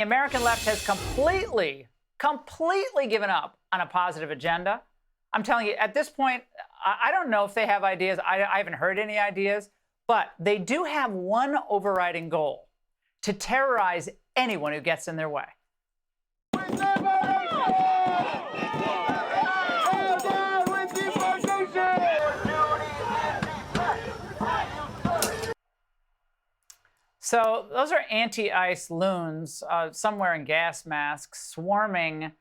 The American left has completely given up on a positive agenda. I'm telling you, at this point, I don't know if they have ideas. I haven't heard any ideas, but they do have one overriding goal: to terrorize anyone who gets in their way. So those are anti-ICE loons, some wearing gas masks, swarming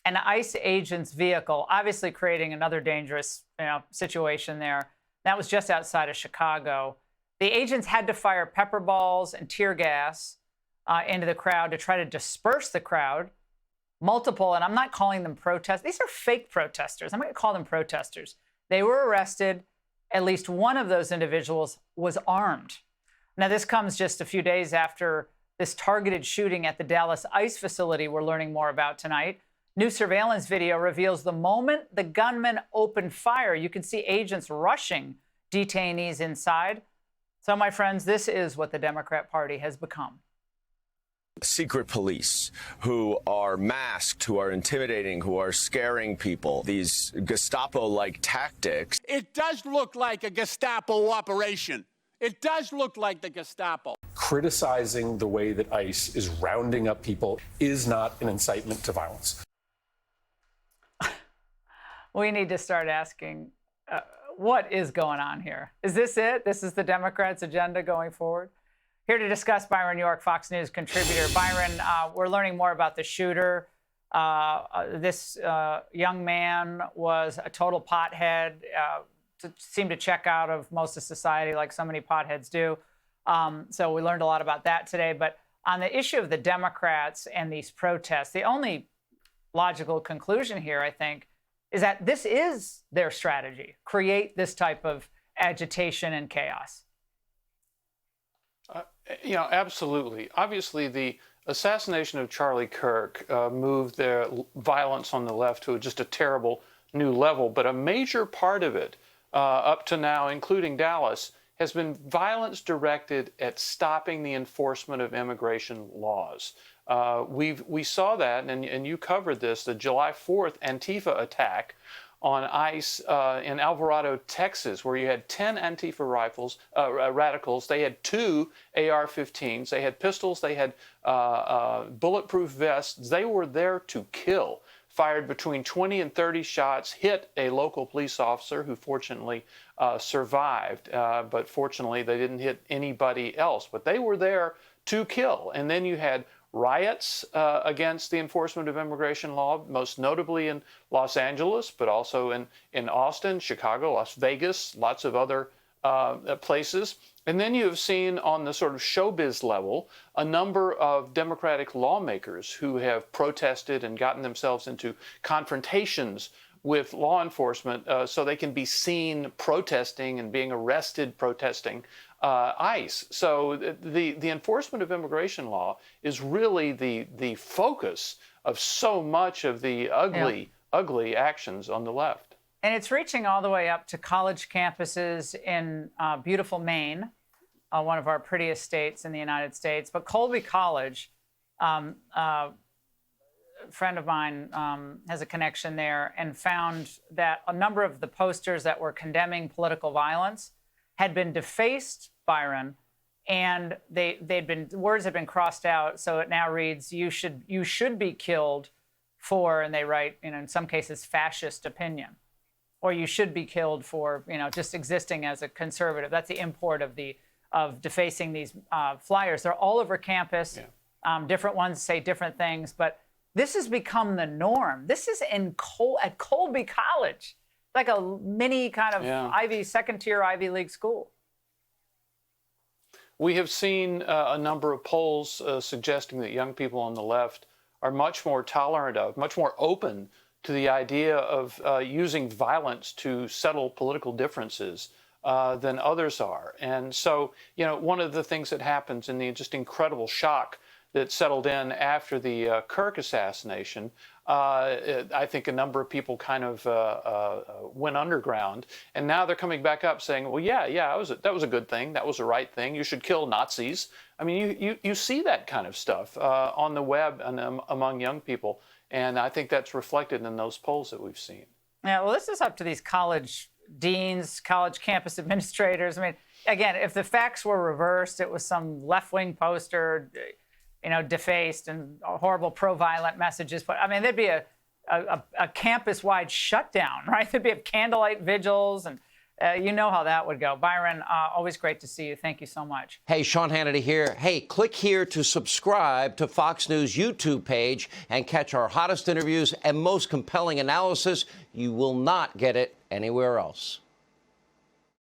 an ICE agent's vehicle, obviously creating another dangerous situation there. That was just outside of Chicago. The agents had to fire pepper balls and tear gas into the crowd to try to disperse the crowd. Multiple, and I'm not calling them protests. These are fake protesters. I'm going to call them protesters. They were arrested. At least one of those individuals was armed. Now, this comes just a few days after this targeted shooting at the Dallas ICE facility we're learning more about tonight. New surveillance video reveals the moment the gunman opened fire, you can see agents rushing detainees inside. So, my friends, this is what the Democrat Party has become. Secret police who are masked, who are intimidating, who are scaring people. These Gestapo-like tactics. It does look like a Gestapo operation. It does look like the Gestapo. Criticizing the way that ICE is rounding up people is not an incitement to violence. We need to start asking, what is going on here? Is this it? This is the Democrats' agenda going forward? Here to discuss, Byron York, Fox News contributor. Byron, we're learning more about the shooter. This young man was a total pothead, seemed to check out of most of society like so many potheads do. So we learned a lot about that today. But on the issue of the Democrats and these protests, the only logical conclusion here, I think, is that this is their strategy: create this type of agitation and chaos. Absolutely. Obviously, the assassination of Charlie Kirk moved the violence on the left to just a terrible new level. But a major part of it, up to now, including Dallas, has been violence directed at stopping the enforcement of immigration laws. We saw that, and you covered this, the July 4th Antifa attack on ICE in Alvarado, Texas, where you had 10 Antifa radicals. They had 2 AR-15s. They had pistols. They had bulletproof vests. They were there to kill. Fired between 20 and 30 shots, hit a local police officer who fortunately survived. But fortunately, they didn't hit anybody else. But they were there to kill. And then you had riots against the enforcement of immigration law, most notably in Los Angeles, but also in Austin, Chicago, Las Vegas, lots of other places. And then you have seen on the sort of showbiz level a number of Democratic lawmakers who have protested and gotten themselves into confrontations with law enforcement so they can be seen protesting and being arrested protesting ICE. So the enforcement of immigration law is really the focus of so much of the ugly actions on the left. And it's reaching all the way up to college campuses in beautiful Maine, one of our prettiest states in the United States. But Colby College, a friend of mine has a connection there, and found that a number of the posters that were condemning political violence had been defaced, Byron, and words had been crossed out. So it now reads, "You should be killed for," and they write, in some cases, fascist opinion. Or you should be killed for, just existing as a conservative. That's the import of defacing these flyers. They're all over campus. Yeah. Different ones say different things, but this has become the norm. This is at Colby College, like a mini kind of second-tier Ivy League school. We have seen a number of polls suggesting that young people on the left are much more tolerant of, much more open to the idea of using violence to settle political differences than others are. And so, one of the things that happens in the just incredible shock that settled in after the Kirk assassination, I think a number of people kind of went underground, and now they're coming back up saying, well, yeah, that was a good thing. That was the right thing. You should kill Nazis. I mean, you see that kind of stuff on the web and among young people, and I think that's reflected in those polls that we've seen. Yeah, well, this is up to these college deans, college campus administrators. I mean, again, if the facts were reversed, it was some left-wing poster, defaced and horrible pro-violent messages. But I mean, there'd be a campus-wide shutdown, right? There'd be candlelight vigils, and you know how that would go. Byron, always great to see you. Thank you so much. Hey, Sean Hannity here. Hey, click here to subscribe to Fox News YouTube page and catch our hottest interviews and most compelling analysis. You will not get it anywhere else.